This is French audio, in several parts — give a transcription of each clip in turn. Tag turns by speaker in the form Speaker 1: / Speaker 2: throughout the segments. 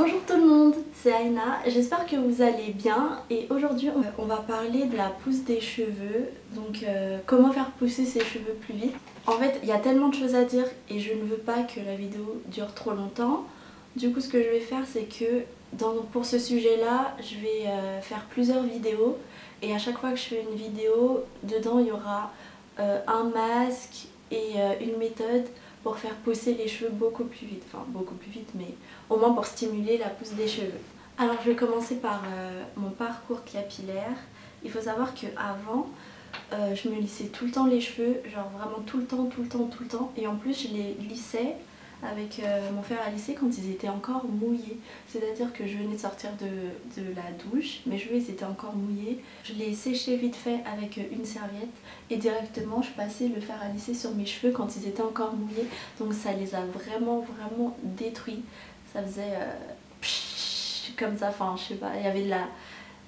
Speaker 1: Bonjour tout le monde, c'est Aïna, j'espère que vous allez bien et aujourd'hui on va parler de la pousse des cheveux, donc comment faire pousser ses cheveux plus vite. En fait il y a tellement de choses à dire et je ne veux pas que la vidéo dure trop longtemps. Du coup ce que je vais faire c'est que pour ce sujet là je vais faire plusieurs vidéos et à chaque fois que je fais une vidéo, dedans il y aura un masque et une méthode pour faire pousser les cheveux beaucoup plus vite, enfin beaucoup plus vite mais au moins pour stimuler la pousse des cheveux. Alors je vais commencer par mon parcours capillaire. Il faut savoir qu'avant je me lissais tout le temps les cheveux, genre vraiment tout le temps et en plus je les lissais avec mon fer à lisser quand ils étaient encore mouillés. C'est-à-dire que je venais de sortir de la douche, mes cheveux ils étaient encore mouillés. Je les séchais vite fait avec une serviette et directement je passais le fer à lisser sur mes cheveux quand ils étaient encore mouillés. Donc ça les a vraiment détruits. Ça faisait comme ça, enfin je sais pas, il y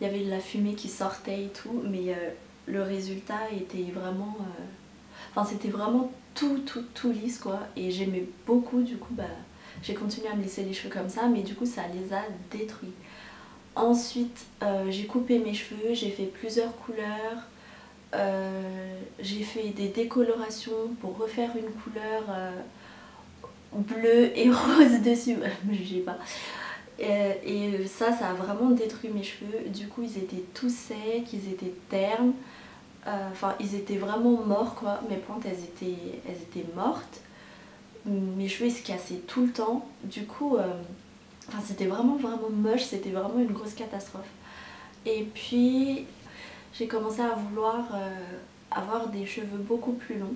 Speaker 1: avait de la fumée qui sortait et tout, mais le résultat était vraiment... Enfin c'était vraiment tout lisse quoi et j'aimais beaucoup, du coup bah j'ai continué à me laisser les cheveux comme ça mais du coup ça les a détruits. Ensuite j'ai coupé mes cheveux, j'ai fait plusieurs couleurs, j'ai fait des décolorations pour refaire une couleur bleue et rose dessus, me jugez pas. Et ça a vraiment détruit mes cheveux, du coup ils étaient tout secs, ils étaient ternes. Enfin ils étaient vraiment morts quoi, mes plantes elles étaient mortes, mes cheveux ils se cassaient tout le temps, du coup enfin, c'était vraiment moche, c'était vraiment une grosse catastrophe. Et puis j'ai commencé à vouloir avoir des cheveux beaucoup plus longs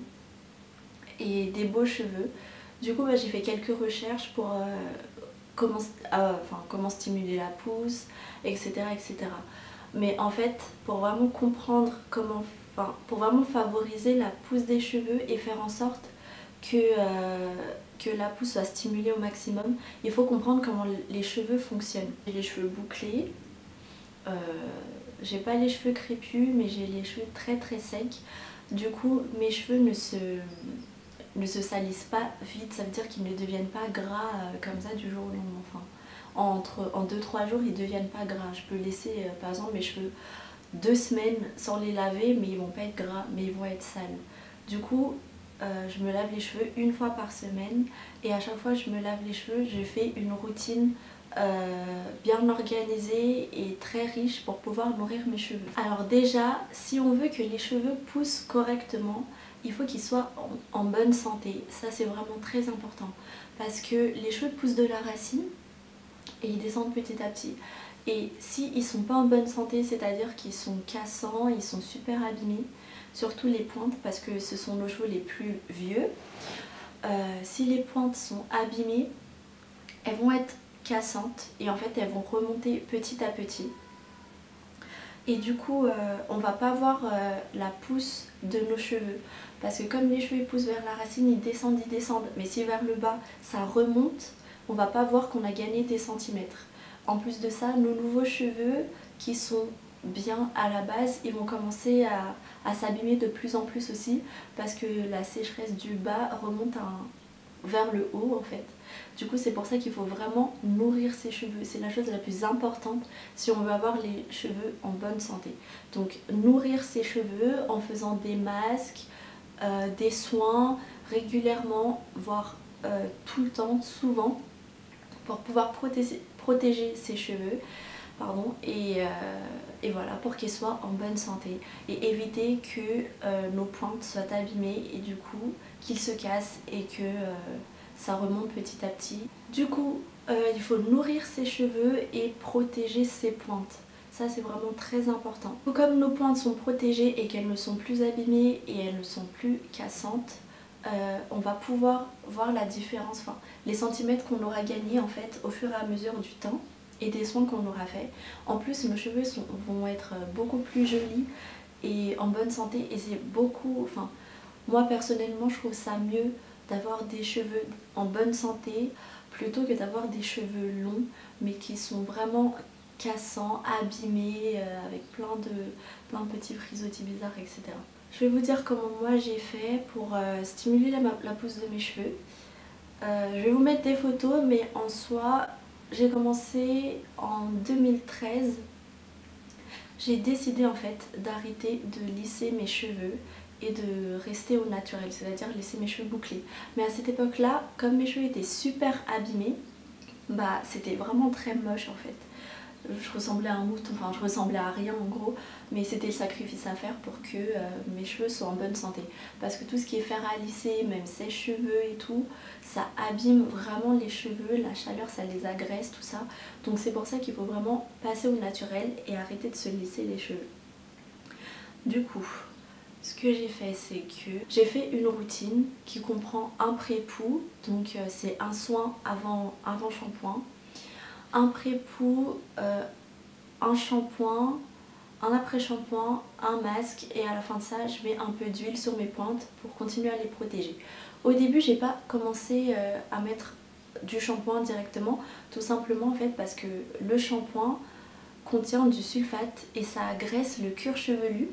Speaker 1: et des beaux cheveux. Du coup bah, j'ai fait quelques recherches pour comment stimuler la pousse, etc. Mais en fait pour vraiment comprendre comment, pour vraiment favoriser la pousse des cheveux et faire en sorte que la pousse soit stimulée au maximum, il faut comprendre comment les cheveux fonctionnent. J'ai les cheveux bouclés, j'ai pas les cheveux crépus mais j'ai les cheveux très secs. Du coup mes cheveux ne se salissent pas vite, ça veut dire qu'ils ne deviennent pas gras comme ça du jour au lendemain. Enfin, en 2-3 jours ils deviennent pas gras. Je peux laisser par exemple mes cheveux 2 semaines sans les laver mais ils vont pas être gras mais ils vont être sales. Du coup je me lave les cheveux une fois par semaine et à chaque fois que je me lave les cheveux je fais une routine bien organisée et très riche pour pouvoir nourrir mes cheveux. Alors déjà, si on veut que les cheveux poussent correctement, il faut qu'ils soient en bonne santé. Ça c'est vraiment très important parce que les cheveux poussent de la racine et ils descendent petit à petit. Et s'ils ne sont pas en bonne santé, c'est-à-dire qu'ils sont cassants, ils sont super abîmés, surtout les pointes parce que ce sont nos cheveux les plus vieux. Si les pointes sont abîmées, elles vont être cassantes et en fait elles vont remonter petit à petit. Et du coup on va pas voir la pousse de nos cheveux parce que comme les cheveux poussent vers la racine, ils descendent, mais si vers le bas ça remonte, on va pas voir qu'on a gagné des centimètres. En plus de ça, nos nouveaux cheveux qui sont bien à la base, ils vont commencer à s'abîmer de plus en plus aussi parce que la sécheresse du bas remonte vers le haut en fait. Du coup c'est pour ça qu'il faut vraiment nourrir ses cheveux, c'est la chose la plus importante si on veut avoir les cheveux en bonne santé. Donc nourrir ses cheveux en faisant des masques, des soins régulièrement, voire tout le temps, souvent, pour pouvoir protéger ses cheveux. Pardon, et voilà, pour qu'ils soient en bonne santé et éviter que nos pointes soient abîmées et du coup qu'ils se cassent et que ça remonte petit à petit. Du coup il faut nourrir ses cheveux et protéger ses pointes. Ça c'est vraiment très important. Comme nos pointes sont protégées et qu'elles ne sont plus abîmées et elles ne sont plus cassantes, on va pouvoir voir la différence, enfin les centimètres qu'on aura gagnés en fait au fur et à mesure du temps et des soins qu'on aura fait. En plus nos cheveux vont être beaucoup plus jolis et en bonne santé et c'est beaucoup, enfin moi personnellement je trouve ça mieux d'avoir des cheveux en bonne santé plutôt que d'avoir des cheveux longs mais qui sont vraiment cassants, abîmés, avec plein de petits frisottis bizarres, etc. Je vais vous dire comment moi j'ai fait pour stimuler la pousse de mes cheveux. Je vais vous mettre des photos mais en soi j'ai commencé en 2013. J'ai décidé en fait d'arrêter de lisser mes cheveux et de rester au naturel, c'est-à-dire laisser mes cheveux bouclés. Mais à cette époque-là, comme mes cheveux étaient super abîmés, bah c'était vraiment très moche en fait. Je ressemblais à un mouton, enfin je ressemblais à rien en gros, mais c'était le sacrifice à faire pour que mes cheveux soient en bonne santé. Parce que tout ce qui est fer à lisser, même sèche-cheveux et tout, ça abîme vraiment les cheveux, la chaleur ça les agresse, tout ça. Donc c'est pour ça qu'il faut vraiment passer au naturel et arrêter de se lisser les cheveux. Du coup, ce que j'ai fait, c'est que j'ai fait une routine qui comprend un pré-poux, donc c'est un soin avant shampoing, un pré-poux, un shampoing, un après-shampoing, un masque et à la fin de ça je mets un peu d'huile sur mes pointes pour continuer à les protéger. Au début j'ai pas commencé à mettre du shampoing directement, tout simplement en fait parce que le shampoing contient du sulfate et ça agresse le cuir chevelu.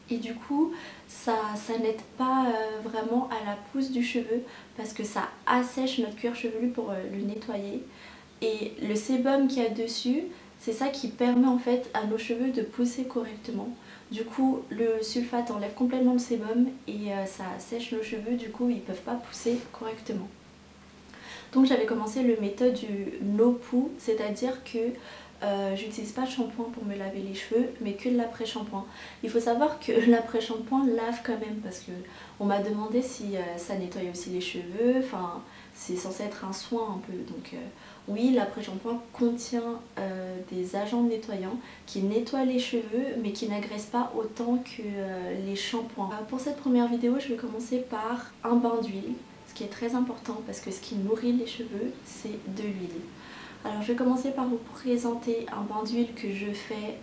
Speaker 1: Et du coup ça n'aide pas vraiment à la pousse du cheveu parce que ça assèche notre cuir chevelu pour le nettoyer. Et le sébum qu'il y a dessus, c'est ça qui permet en fait à nos cheveux de pousser correctement. Du coup le sulfate enlève complètement le sébum et ça sèche nos cheveux, du coup ils ne peuvent pas pousser correctement. Donc j'avais commencé le méthode du no poo, c'est-à-dire que j'utilise pas de shampoing pour me laver les cheveux mais que de l'après-shampoing. Il faut savoir que l'après-shampoing lave quand même parce que on m'a demandé si ça nettoyait aussi les cheveux, enfin c'est censé être un soin un peu. Donc oui, l'après-shampoing contient des agents nettoyants qui nettoient les cheveux mais qui n'agressent pas autant que les shampoings. Pour cette première vidéo je vais commencer par un bain d'huile, ce qui est très important parce que ce qui nourrit les cheveux c'est de l'huile. Alors je vais commencer par vous présenter un bain d'huile que je fais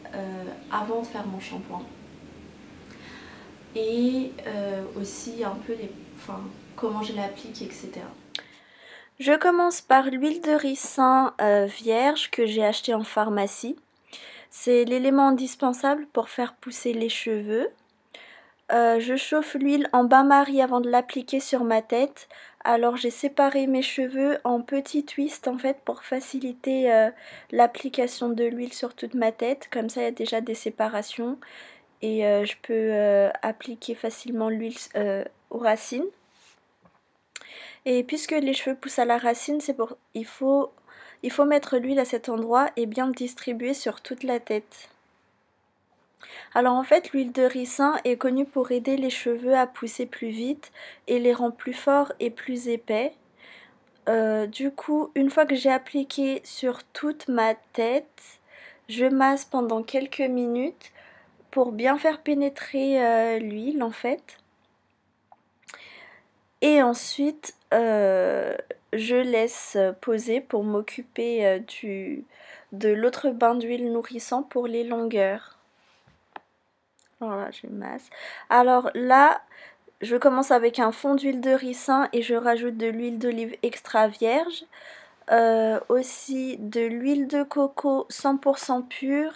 Speaker 1: avant de faire mon shampoing. Et aussi un peu comment je l'applique, etc. Je commence par l'huile de ricin vierge que j'ai achetée en pharmacie. C'est l'élément indispensable pour faire pousser les cheveux. Je chauffe l'huile en bain-marie avant de l'appliquer sur ma tête. Alors j'ai séparé mes cheveux en petits twists en fait pour faciliter l'application de l'huile sur toute ma tête. Comme ça il y a déjà des séparations et je peux appliquer facilement l'huile aux racines. Et puisque les cheveux poussent à la racine, il faut mettre l'huile à cet endroit et bien le distribuer sur toute la tête. Alors en fait l'huile de ricin est connue pour aider les cheveux à pousser plus vite et les rend plus forts et plus épais. Du coup une fois que j'ai appliqué sur toute ma tête, je masse pendant quelques minutes pour bien faire pénétrer l'huile en fait. Et ensuite je laisse poser pour m'occuper de l'autre bain d'huile nourrissant pour les longueurs. Voilà, je masse. Alors là, je commence avec un fond d'huile de ricin et je rajoute de l'huile d'olive extra vierge. Aussi de l'huile de coco 100% pure.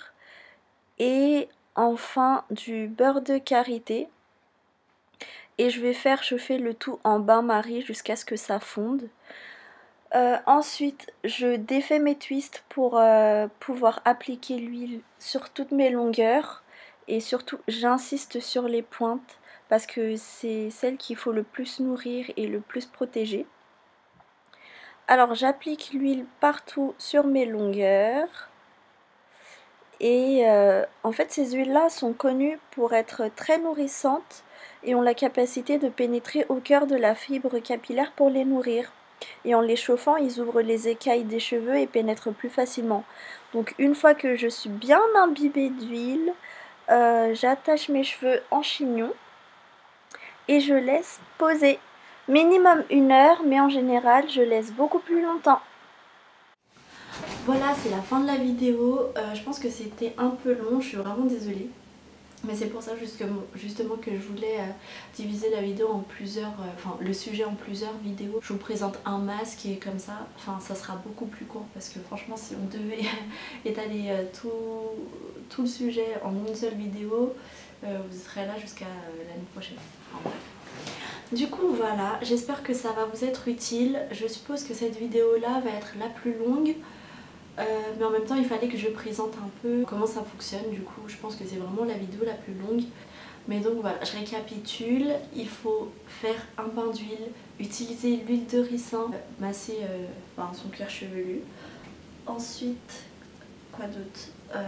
Speaker 1: Et enfin du beurre de karité. Et je vais faire chauffer le tout en bain-marie jusqu'à ce que ça fonde. Ensuite, je défais mes twists pour pouvoir appliquer l'huile sur toutes mes longueurs. Et surtout, j'insiste sur les pointes parce que c'est celles qu'il faut le plus nourrir et le plus protéger. Alors, j'applique l'huile partout sur mes longueurs. Et en fait, ces huiles-là sont connues pour être très nourrissantes et ont la capacité de pénétrer au cœur de la fibre capillaire pour les nourrir. Et en les chauffant, ils ouvrent les écailles des cheveux et pénètrent plus facilement. Donc une fois que je suis bien imbibée d'huile, j'attache mes cheveux en chignon et je laisse poser. Minimum 1 heure, mais en général, je laisse beaucoup plus longtemps. Voilà, c'est la fin de la vidéo. Je pense que c'était un peu long, je suis vraiment désolée. Mais c'est pour ça justement que je voulais diviser la vidéo en plusieurs, le sujet en plusieurs vidéos. Je vous présente un masque et comme ça, ça sera beaucoup plus court parce que franchement si on devait étaler tout le sujet en une seule vidéo, vous serez là jusqu'à l'année prochaine. Enfin, bref. Du coup voilà, j'espère que ça va vous être utile. Je suppose que cette vidéo là va être la plus longue. Mais en même temps il fallait que je présente un peu comment ça fonctionne, du coup je pense que c'est vraiment la vidéo la plus longue. Mais donc voilà, je récapitule, il faut faire un bain d'huile, utiliser l'huile de ricin, masser son cuir chevelu. Ensuite, quoi d'autre,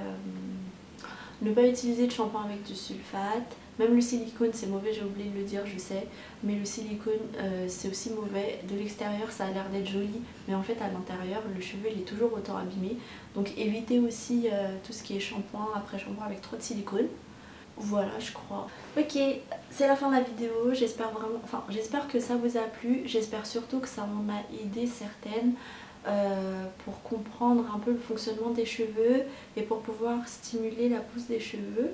Speaker 1: ne pas utiliser de shampoing avec du sulfate. Même le silicone c'est mauvais, j'ai oublié de le dire, je sais. Mais le silicone c'est aussi mauvais. De l'extérieur ça a l'air d'être joli, mais en fait à l'intérieur le cheveu il est toujours autant abîmé. Donc évitez aussi tout ce qui est shampoing, après shampoing avec trop de silicone. Voilà, je crois. Ok, c'est la fin de la vidéo. J'espère que ça vous a plu. J'espère surtout que ça en a aidé certaines pour comprendre un peu le fonctionnement des cheveux et pour pouvoir stimuler la pousse des cheveux.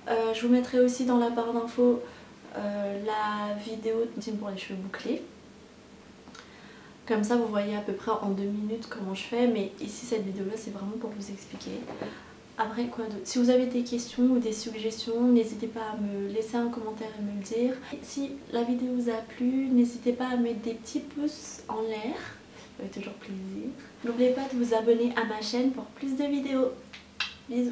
Speaker 1: Je vous mettrai aussi dans la barre d'infos la vidéo pour les cheveux bouclés. Comme ça vous voyez à peu près en 2 minutes comment je fais, mais ici cette vidéo là c'est vraiment pour vous expliquer. Après quoi d'autre, si vous avez des questions ou des suggestions, n'hésitez pas à me laisser un commentaire et me le dire. Si la vidéo vous a plu, n'hésitez pas à mettre des petits pouces en l'air, ça fait toujours plaisir. N'oubliez pas de vous abonner à ma chaîne pour plus de vidéos. Bisous.